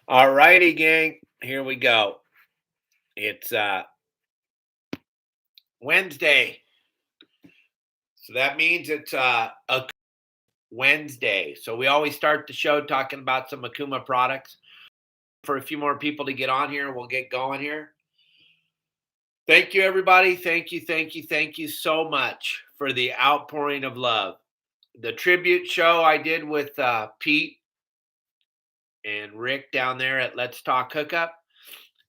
All righty, gang. Here we go. It's Wednesday. So that means it's a Wednesday. So we always start the show talking about some Akuma products. For a few more people to get on here, we'll get going here. Thank you, everybody. Thank you so much for the outpouring of love. The tribute show I did with Pete and Rick down there at Let's Talk Hookup.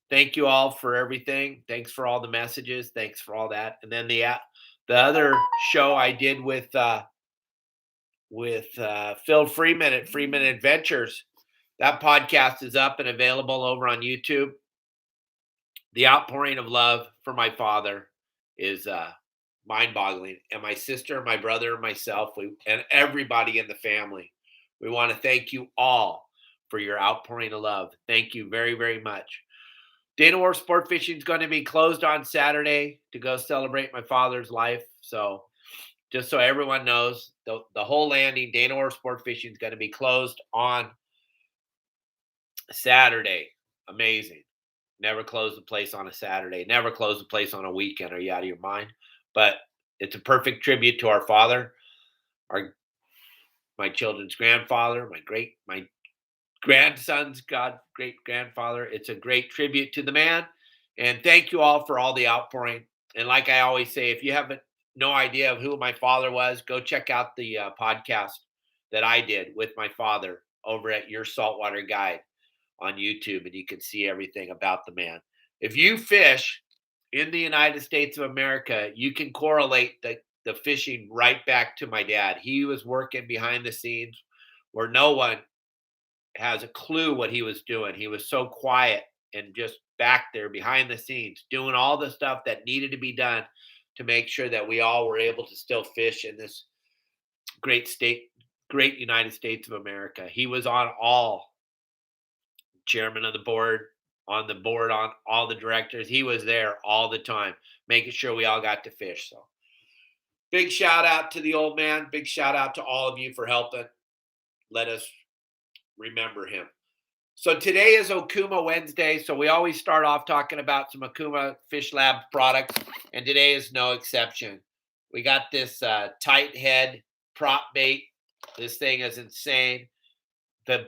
Thank you all for everything. Thanks for all the messages. Thanks for all that. And then the other show I did with Phil Freeman at Freeman Adventures. That podcast is up and available over on YouTube. The outpouring of love for my father is mind-boggling, and my sister, my brother, and myself, and everybody in the family. We want to thank you all for your outpouring of love. Thank you very, very much. Dana Wharf Sport Fishing is going to be closed on Saturday to go celebrate my father's life. So, just so everyone knows, the whole landing, Dana Wharf Sport Fishing is going to be closed on Saturday. Amazing. Never close the place on a Saturday. Never close the place on a weekend. Are you out of your mind? But it's a perfect tribute to our father, our my children's grandfather, my grandson's great grandfather. It's a great tribute to the man. And thank you all for all the outpouring. And like I always say, if you haven't no idea of who my father was, go check out the podcast that I did with my father over at Your Saltwater Guide on YouTube, and you can see everything about the man. If you fish in the United States of America, you can correlate the fishing right back to my dad. He was working behind the scenes where no one has a clue what he was doing. He was so quiet and just back there behind the scenes doing all the stuff that needed to be done to make sure that we all were able to still fish in this great state, great United States of America. He was on all chairman of the board, on the board, on all the directors. He was there all the time, making sure we all got to fish. So big shout out to the old man. Big shout out to all of you for helping. Let us remember him. So today is Okuma Wednesday. So we always start off talking about some Okuma Fish Lab products, and today is no exception. We got this tight head prop bait. This thing is insane. The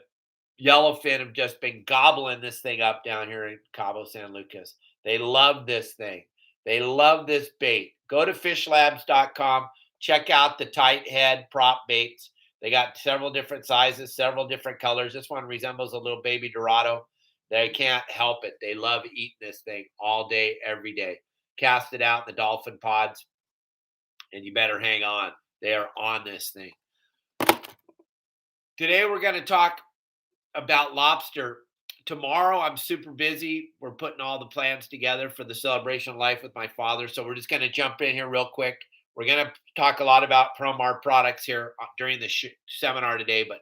yellowfin have just been gobbling this thing up down here in Cabo San Lucas. They love this thing. They love this bait. Go to fishlabs.com. Check out the tight head prop baits. They got several different sizes, several different colors. This one resembles a little baby Dorado. They can't help it. They love eating this thing all day, every day. Cast it out in the dolphin pods, and you better hang on. They are on this thing. Today, we're going to talk about lobster. Tomorrow, I'm super busy. We're putting all the plans together for the celebration of life with my father. So we're just going to jump in here real quick. We're going to talk a lot about Promar products here during the seminar today. But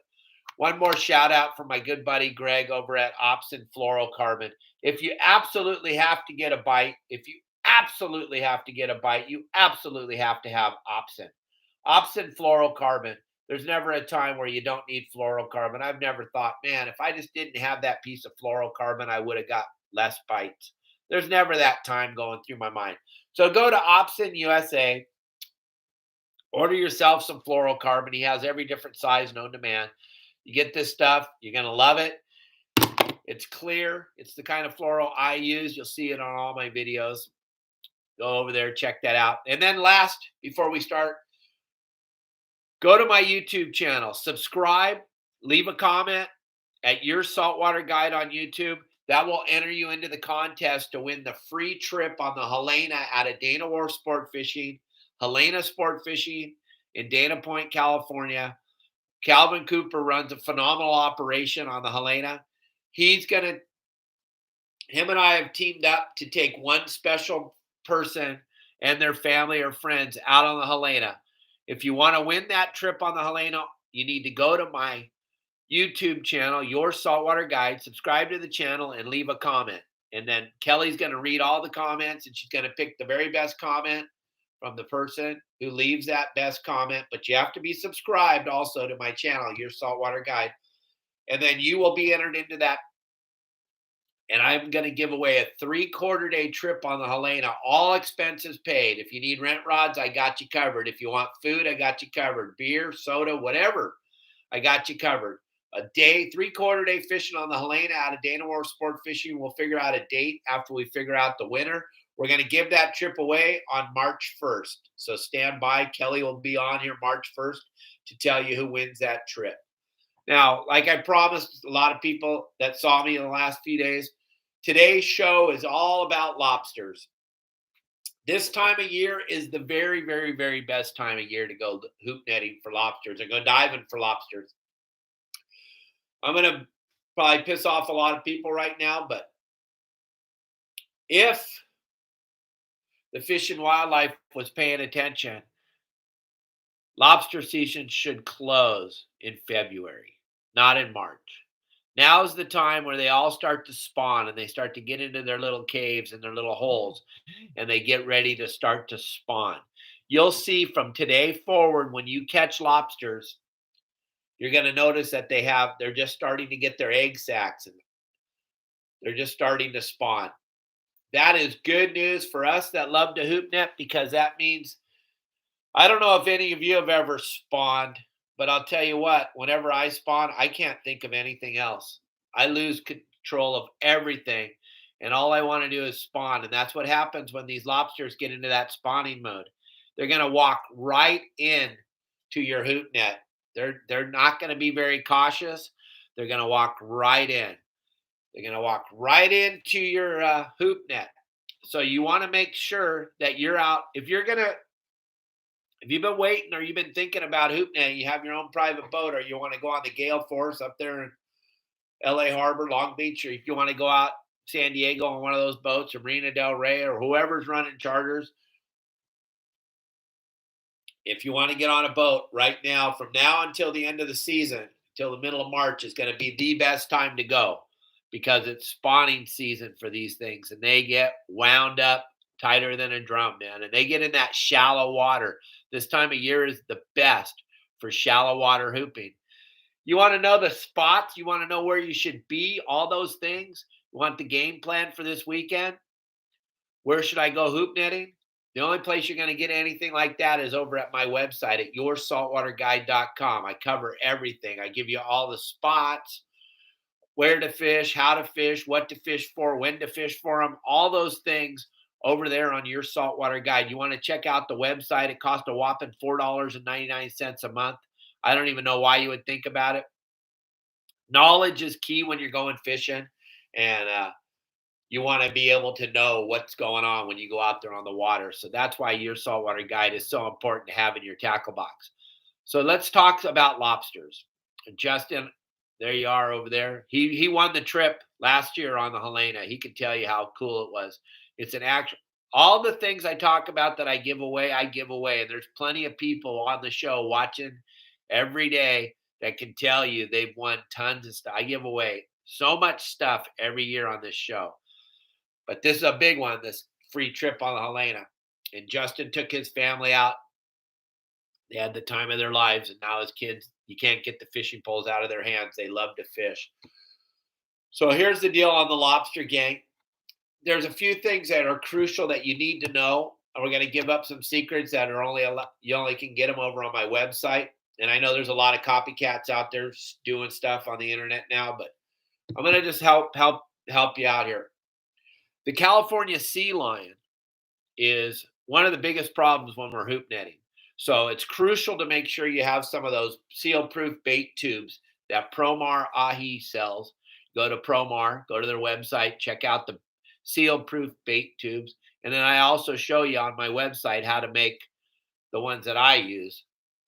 one more shout out for my good buddy Greg over at Opsin Fluorocarbon. If you absolutely have to get a bite, you absolutely have to have Opsin. Opsin Fluorocarbon. There's never a time where you don't need fluorocarbon. I've never thought, man, if I just didn't have that piece of fluorocarbon, I would have got less bites. There's never that time going through my mind. So go to Opsin USA, order yourself some fluorocarbon. He has every different size known to man. You get this stuff, you're going to love it. It's clear. It's the kind of fluoro I use. You'll see it on all my videos. Go over there, check that out. And then last, before we start, go to my YouTube channel, subscribe, leave a comment at Your Saltwater Guide on YouTube. That will enter you into the contest to win the free trip on the Helena out of Dana Wharf Sport Fishing, Helena Sport Fishing in Dana Point, California. Calvin Cooper runs a phenomenal operation on the Helena. Him and I have teamed up to take one special person and their family or friends out on the Helena. If you want to win that trip on the Helena, you need to go to my YouTube channel, Your Saltwater Guide, subscribe to the channel, and leave a comment. And then Kelly's going to read all the comments, and she's going to pick the very best comment from the person who leaves that best comment. But you have to be subscribed also to my channel, Your Saltwater Guide. And then you will be entered into that And I'm going to give away a 3/4 day trip on the Helena, all expenses paid. If you need rent rods, I got you covered. If you want food, I got you covered. Beer, soda, whatever, I got you covered. A day, 3/4 day fishing on the Helena out of Dana War Sport Fishing. We'll figure out a date after we figure out the winner. We're going to give that trip away on March 1st. So stand by. Kelly will be on here March 1st to tell you who wins that trip. Now, like I promised a lot of people that saw me in the last few days, today's show is all about lobsters. This time of year is the very, very, very best time of year to go hoop netting for lobsters and go diving for lobsters. I'm going to probably piss off a lot of people right now, but if the Fish and Wildlife was paying attention, lobster season should close in February, not in March. Now's the time where they all start to spawn and they start to get into their little caves and their little holes and they get ready to start to spawn. You'll see from today forward when you catch lobsters, you're going to notice that they're just starting to get their egg sacs and they're just starting to spawn. That is good news for us that love to hoop net because that means I don't know if any of you have ever spawned, but I'll tell you what, whenever I spawn, I can't think of anything else. I lose control of everything, and all I want to do is spawn. And that's what happens when these lobsters get into that spawning mode. They're going to walk right in to your hoop net. They're not going to be very cautious. They're going to walk right in. They're going to walk right into your hoop net. So you want to make sure that you're out. If you've been waiting or you've been thinking about hoop netting, you have your own private boat, or you want to go on the Gale Force up there in LA Harbor, Long Beach, or if you want to go out San Diego on one of those boats, or Marina Del Rey, or whoever's running charters. If you want to get on a boat right now, from now until the end of the season, till the middle of March, is going to be the best time to go because it's spawning season for these things, and they get wound up tighter than a drum, man, and they get in that shallow water. This time of year is the best for shallow water hooping. You want to know the spots, you want to know where you should be, all those things. You want the game plan for this weekend? Where should I go hoop netting? The only place you're going to get anything like that is over at my website at yoursaltwaterguide.com. I cover everything. I give you all the spots, where to fish, how to fish, what to fish for, when to fish for them, all those things over there on Your Saltwater Guide. You want to check out the website. It costs a whopping $4.99 a month. I don't even know why you would think about it. Knowledge is key when you're going fishing, and you want to be able to know what's going on when you go out there on the water. So that's why Your Saltwater Guide is so important to have in your tackle box. So let's talk about lobsters. Justin, there you are over there. He won the trip last year on the Helena. He can tell you how cool it was. It's an actual, all the things I talk about that I give away. And there's plenty of people on the show watching every day that can tell you they've won tons of stuff. I give away so much stuff every year on this show. But this is a big one, this free trip on the Helena. And Justin took his family out. They had the time of their lives, and now his kids, you can't get the fishing poles out of their hands. They love to fish. So here's the deal on the lobster gang. There's a few things that are crucial that you need to know. And we're going to give up some secrets that are you only can get them over on my website. And I know there's a lot of copycats out there doing stuff on the internet now, but I'm going to just help you out here. The California sea lion is one of the biggest problems when we're hoop netting. So it's crucial to make sure you have some of those seal-proof bait tubes that Promar Ahi sells. Go to Promar, go to their website, check out the seal-proof bait tubes. And then I also show you on my website how to make the ones that I use.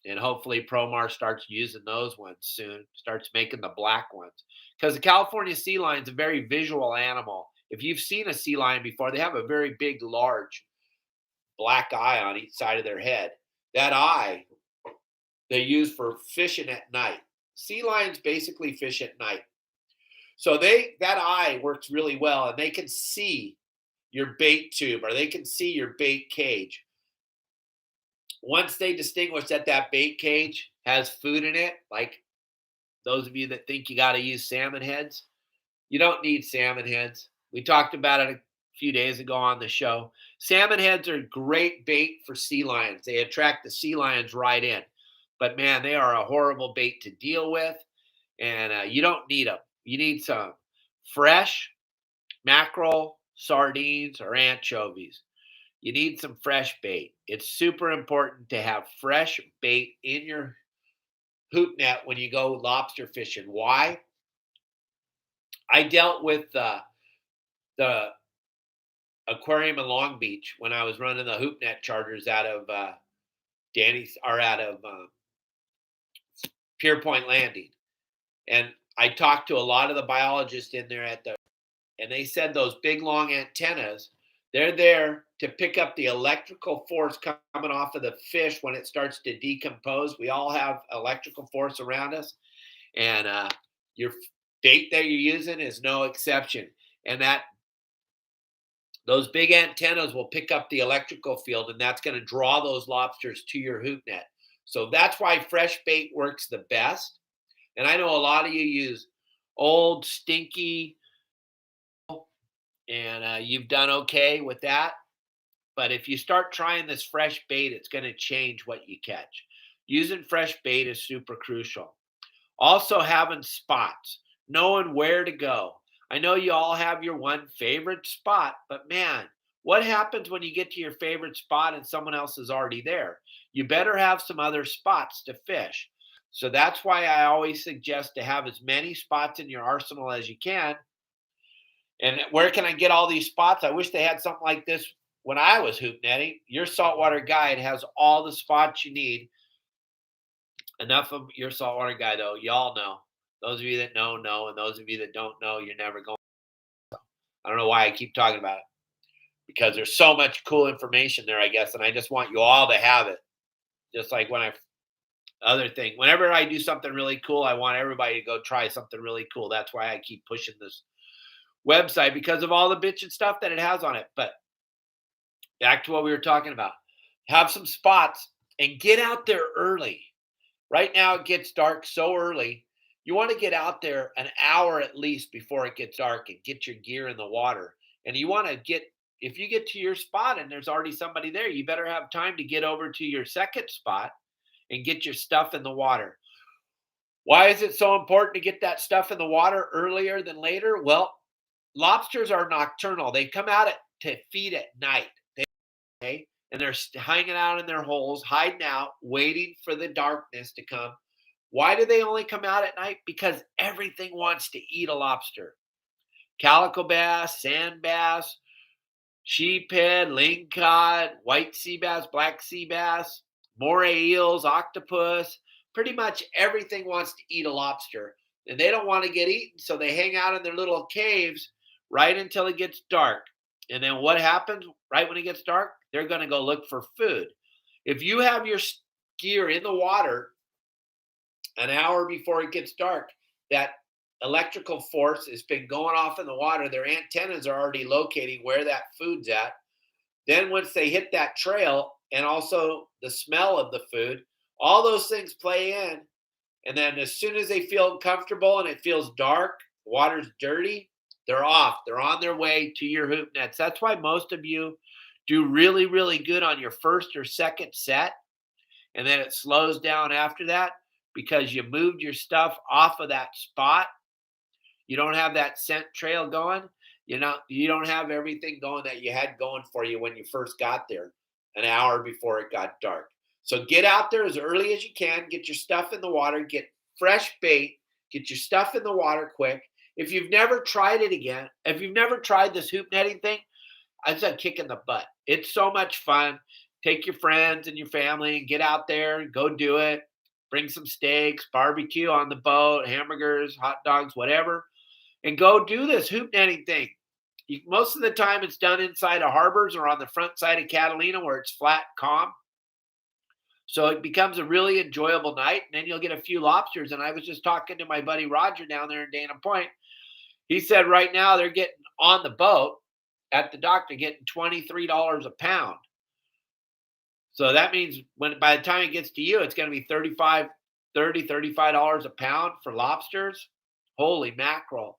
And hopefully Promar starts using those ones soon, starts making the black ones. Because the California sea lion is a very visual animal. If you've seen a sea lion before, they have a very big, large black eye on each side of their head. That eye they use for fishing at night. Sea lions basically fish at night. So that eye works really well, and they can see your bait tube, or they can see your bait cage. Once they distinguish that bait cage has food in it, like those of you that think you got to use salmon heads, you don't need salmon heads. We talked about it a few days ago on the show. Salmon heads are great bait for sea lions. They attract the sea lions right in. But man, they are a horrible bait to deal with, and you don't need them. You need some fresh mackerel, sardines, or anchovies. You need some fresh bait. It's super important to have fresh bait in your hoop net when you go lobster fishing. Why? I dealt with the aquarium in Long Beach when I was running the hoop net charters out of Danny's or out of Pier Point Landing, and I talked to a lot of the biologists in there and they said those big long antennas, they're there to pick up the electrical force coming off of the fish when it starts to decompose. We all have electrical force around us, and your bait that you're using is no exception. And that those big antennas will pick up the electrical field, and that's going to draw those lobsters to your hoop net. So that's why fresh bait works the best. And I know a lot of you use old, stinky, and you've done okay with that. But if you start trying this fresh bait, it's going to change what you catch. Using fresh bait is super crucial. Also, having spots, knowing where to go. I know you all have your one favorite spot, but man, what happens when you get to your favorite spot and someone else is already there? You better have some other spots to fish. So that's why I always suggest to have as many spots in your arsenal as you can. And where can I get all these spots? I wish they had something like this when I was hoop netting. Your saltwater guide has all the spots you need. Enough of your saltwater guide, though. Y'all know. Those of you that know, know. And those of you that don't know, you're never going. I don't know why I keep talking about it. Because there's so much cool information there, I guess. And I just want you all to have it. Just like other thing. Whenever I do something really cool, I want everybody to go try something really cool. That's why I keep pushing this website, because of all the bitch and stuff that it has on it. But back to what we were talking about. Have some spots and get out there early. Right now it gets dark so early. You want to get out there an hour at least before it gets dark and get your gear in the water. And you want to if you get to your spot and there's already somebody there, you better have time to get over to your second spot and get your stuff in the water. Why is it so important to get that stuff in the water earlier than later? Well, lobsters are nocturnal. They come out to feed at night. Okay? And they're hanging out in their holes, hiding out, waiting for the darkness to come. Why do they only come out at night? Because everything wants to eat a lobster. Calico bass, sand bass, sheephead, lingcod, white sea bass, black sea bass, moray eels, octopus. Pretty much everything wants to eat a lobster. And they don't want to get eaten, so they hang out in their little caves right until it gets dark. And then what happens right when it gets dark? They're going to go look for food. If you have your gear in the water an hour before it gets dark, that electrical force has been going off in the water. Their antennas are already locating where that food's at. Then once they hit that trail, and also the smell of the food, all those things play in. And then as soon as they feel comfortable and it feels dark, water's dirty, they're off. They're on their way to your hoop nets. That's why most of you do really, really good on your first or second set. And then it slows down after that because you moved your stuff off of that spot. You don't have that scent trail going. You don't have everything going that you had going for you when you first got there an hour before it got dark. So get out there as early as you can. Get your stuff in the water. Get fresh bait. Get your stuff in the water quick. If you've never tried it again, if you've never tried this hoop netting thing, it's a kick in the butt. It's so much fun. Take your friends and your family and get out there and go do it. Bring some steaks, barbecue on the boat, hamburgers, hot dogs, whatever, and go do this hoop netting thing. Most of the time it's done inside of harbors or on the front side of Catalina where it's flat, calm. So it becomes a really enjoyable night, and then you'll get a few lobsters. And I was just talking to my buddy Roger down there in Dana Point. He said right now they're getting on the boat at the dock, they're getting $23 a pound. So that means by the time it gets to you, it's going to be $35 a pound for lobsters. Holy mackerel.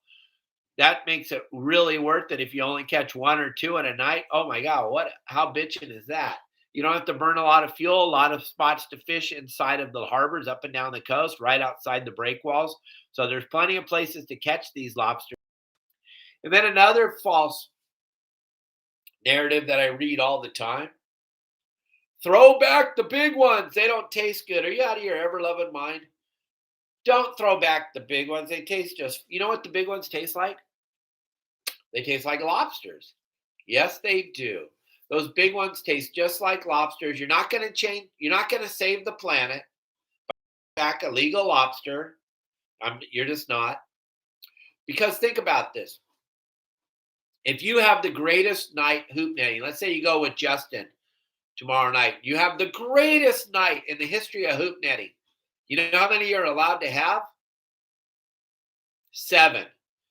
That makes it really worth it if you only catch one or two in a night. Oh my God, how bitchin' is that? You don't have to burn a lot of fuel, a lot of spots to fish inside of the harbors up and down the coast, right outside the breakwalls. So there's plenty of places to catch these lobsters. And then another false narrative that I read all the time. Throw back the big ones. They don't taste good. Are you out of your ever-loving mind? Don't throw back the big ones. They taste you know what the big ones taste like? They taste like lobsters. Yes, they do. Those big ones taste just like lobsters. You're not going to change. You're not going to save the planet. Back a legal lobster. You're just not. Because think about this. If you have the greatest night hoop netting, let's say you go with Justin tomorrow night. You have the greatest night in the history of hoop netting. You know how many you're allowed to have? 7.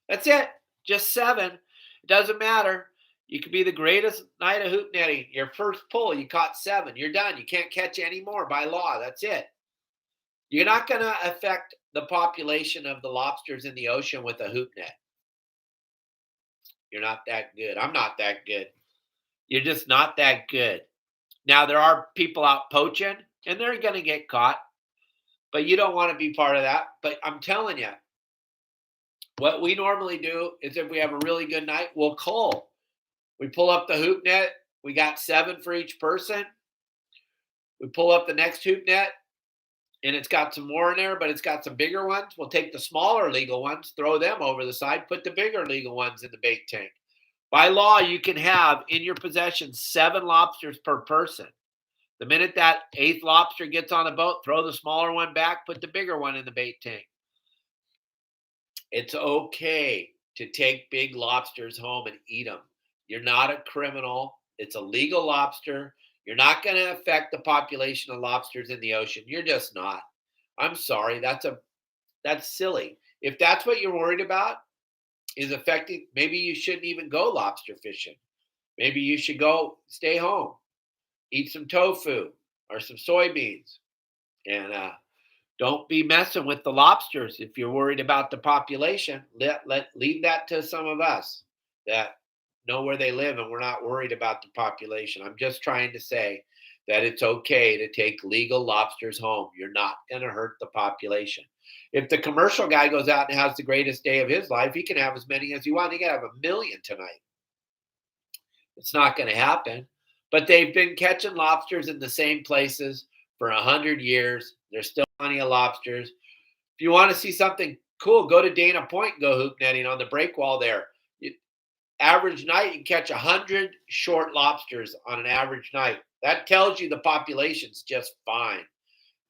That's it. Just 7. It doesn't matter. You could be the greatest night of hoop netting. Your first pull, you caught 7. You're done. You can't catch any more by law. That's it. You're not going to affect the population of the lobsters in the ocean with a hoop net. You're not that good. I'm not that good. You're just not that good. Now, there are people out poaching, and they're going to get caught. But you don't want to be part of that. But I'm telling you, what we normally do is if we have a really good night, we'll cull. We pull up the hoop net. We got 7 for each person. We pull up the next hoop net, and it's got some more in there, but it's got some bigger ones. We'll take the smaller legal ones, throw them over the side, put the bigger legal ones in the bait tank. By law, you can have in your possession 7 lobsters per person. The minute that 8th lobster gets on the boat, throw the smaller one back, put the bigger one in the bait tank. It's okay to take big lobsters home and eat them. You're not a criminal. It's a legal lobster. You're not going to affect the population of lobsters in the ocean. You're just not. I'm sorry. That's silly. If that's what you're worried about is affecting, maybe you shouldn't even go lobster fishing. Maybe you should go stay home, eat some tofu or some soybeans, and don't be messing with the lobsters. If you're worried about the population, leave that to some of us that know where they live, and we're not worried about the population. I'm just trying to say that it's okay to take legal lobsters home. You're not going to hurt the population. If the commercial guy goes out and has the greatest day of his life, he can have as many as he wants. He can have 1 million tonight. It's not going to happen. But they've been catching lobsters in the same places for 100 years. There's still plenty of lobsters. If you want to see something cool, go to Dana Point and go hoop netting on the breakwall there. Average night, you can catch 100 short lobsters on an average night. That tells you the population's just fine.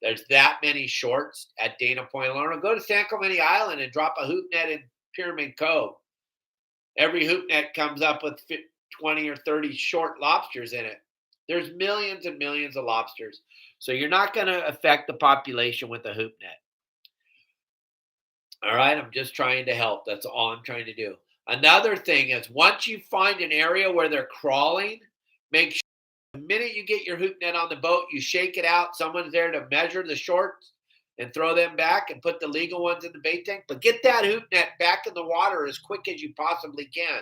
There's that many shorts at Dana Point alone. Go to San Clemente Island and drop a hoop net in Pyramid Cove. Every hoop net comes up with 20 or 30 short lobsters in it. There's millions and millions of lobsters. So you're not going to affect the population with a hoop net. All right, I'm just trying to help. That's all I'm trying to do. Another thing is once you find an area where they're crawling, make sure the minute you get your hoop net on the boat, you shake it out. Someone's there to measure the shorts and throw them back and put the legal ones in the bait tank. But get that hoop net back in the water as quick as you possibly can.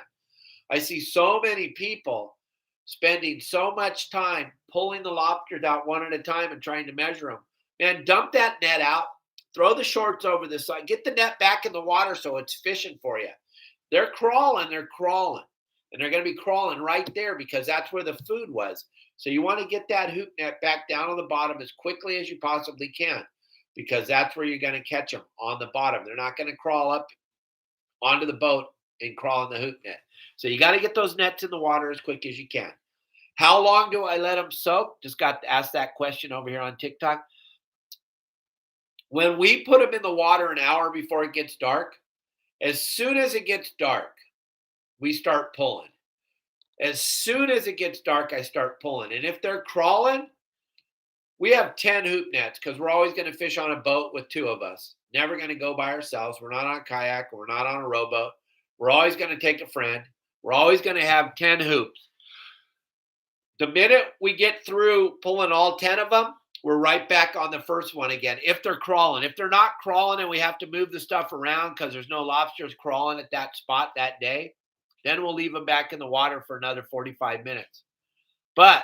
I see so many people spending so much time pulling the lobsters out one at a time and trying to measure them. Man, dump that net out. Throw the shorts over the side. Get the net back in the water so it's fishing for you. They're crawling. And they're going to be crawling right there because that's where the food was. So you want to get that hoop net back down on the bottom as quickly as you possibly can because that's where you're going to catch them, on the bottom. They're not going to crawl up onto the boat and crawl in the hoop net. So you got to get those nets in the water as quick as you can. How long do I let them soak? Just got to ask that question over here on TikTok. When we put them in the water an hour before it gets dark, as soon as it gets dark, we start pulling. As soon as it gets dark, I start pulling. And if they're crawling, we have 10 hoop nets because we're always going to fish on a boat with 2 of us. Never going to go by ourselves. We're not on a kayak. We're not on a rowboat. We're always going to take a friend. We're always going to have 10 hoops. The minute we get through pulling all 10 of them, we're right back on the first one again. If they're crawling, if they're not crawling and we have to move the stuff around because there's no lobsters crawling at that spot that day, then we'll leave them back in the water for another 45 minutes. But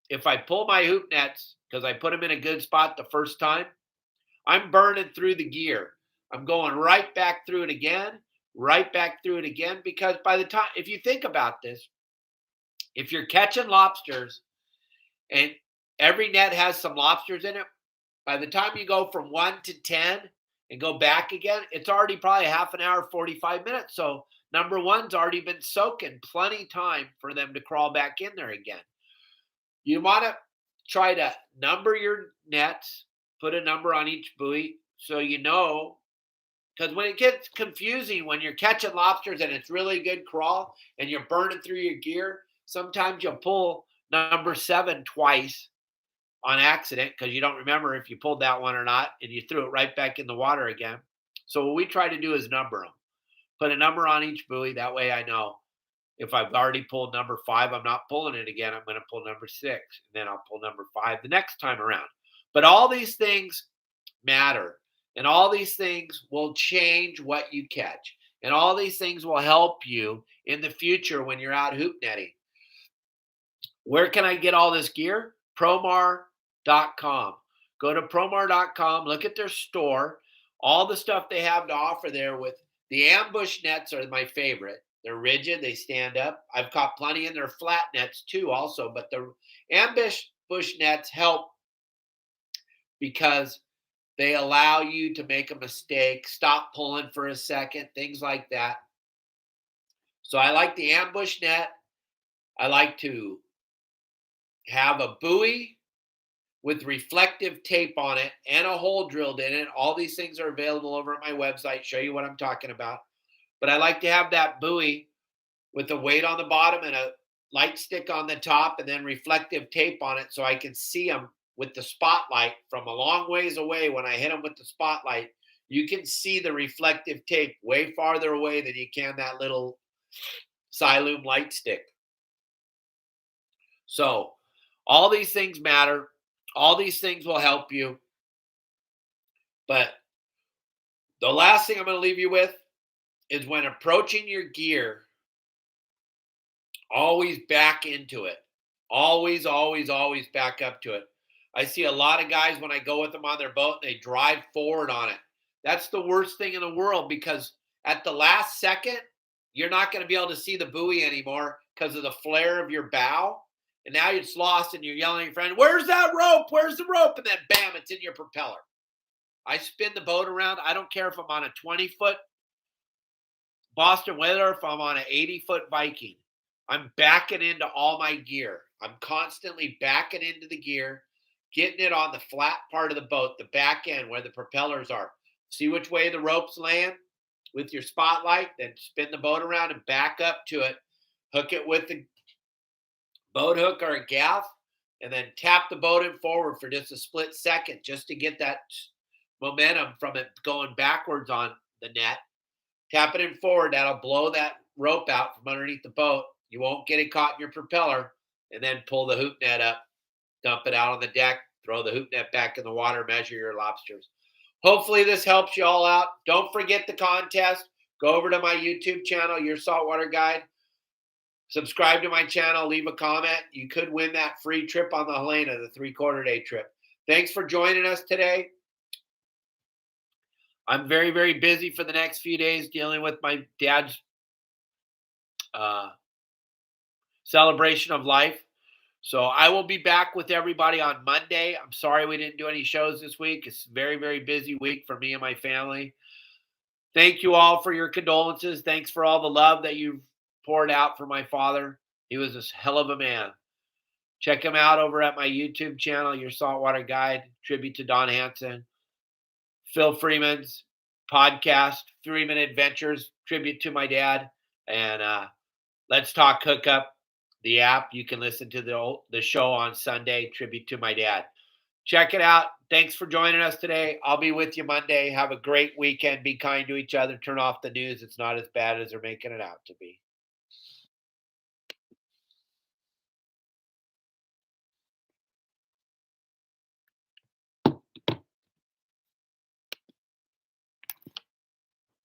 if I pull my hoop nets because I put them in a good spot the first time, I'm burning through the gear. I'm going right back through it again, because by the time, if you think about this, if you're catching lobsters and every net has some lobsters in it, by the time you go from 1 to 10 and go back again, it's already probably half an hour, 45 minutes. So number one's already been soaking, plenty time for them to crawl back in there again. You want to try to number your nets, put a number on each buoy so you know, because when it gets confusing, when you're catching lobsters and it's really good crawl and you're burning through your gear, sometimes you'll pull number 7 twice on accident because you don't remember if you pulled that one or not, and you threw it right back in the water again. So what we try to do is number them. Put a number on each buoy. That way I know if I've already pulled number 5, I'm not pulling it again. I'm going to pull number 6, and then I'll pull number 5 the next time around. But all these things matter, and all these things will change what you catch, and all these things will help you in the future when you're out hoop netting. Where can I get all this gear? Promar.com. Go to promar.com, look at their store, all the stuff they have to offer there. With the ambush nets are my favorite. They're rigid, they stand up. I've caught plenty in their flat nets too also, but the ambush nets help because they allow you to make a mistake, stop pulling for a second, things like that. So I like the ambush net. I like to have a buoy with reflective tape on it and a hole drilled in it. All these things are available over at my website, show you what I'm talking about. But I like to have that buoy with a weight on the bottom and a light stick on the top, and then reflective tape on it so I can see them with the spotlight from a long ways away. When I hit them with the spotlight, you can see the reflective tape way farther away than you can that little Siloom light stick. So all these things matter. All these things will help you. But the last thing I'm going to leave you with is, when approaching your gear, always back into it. Always, always, always back up to it. I see a lot of guys when I go with them on their boat, they drive forward on it. That's the worst thing in the world, because at the last second, you're not going to be able to see the buoy anymore because of the flare of your bow. And now it's lost and you're yelling at your friend, "Where's that rope? Where's the rope?" And then bam, it's in your propeller. I spin the boat around. I don't care if I'm on a 20-foot Boston Whaler, if I'm on an 80-foot Viking. I'm backing into all my gear. I'm constantly backing into the gear, getting it on the flat part of the boat, the back end where the propellers are. See which way the ropes land with your spotlight, then spin the boat around and back up to it. Hook it with the boat hook or a gaff, and then tap the boat in forward for just a split second, just to get that momentum from it going backwards on the net. Tap it in forward. That'll blow that rope out from underneath the boat. You won't get it caught in your propeller. And then pull the hoop net up, dump it out on the deck, throw the hoop net back in the water, measure your lobsters. Hopefully this helps you all out. Don't forget the contest. Go over to my YouTube channel, Your Saltwater Guide. Subscribe to my channel, leave a comment. You could win that free trip on the Helena, the 3/4 day trip. Thanks for joining us today. I'm very, very busy for the next few days dealing with my dad's celebration of life. So I will be back with everybody on Monday. I'm sorry we didn't do any shows this week. It's a very, very busy week for me and my family. Thank you all for your condolences. Thanks for all the love that you've poured out for my father. He was a hell of a man. Check him out over at my YouTube channel, Your Saltwater Guide, tribute to Don Hansen. Phil Freeman's podcast, Freeman Adventures, tribute to my dad. And Let's Talk Hookup, the app. You can listen to the show on Sunday, tribute to my dad. Check it out. Thanks for joining us today. I'll be with you Monday. Have a great weekend. Be kind to each other. Turn off the news. It's not as bad as they're making it out to be.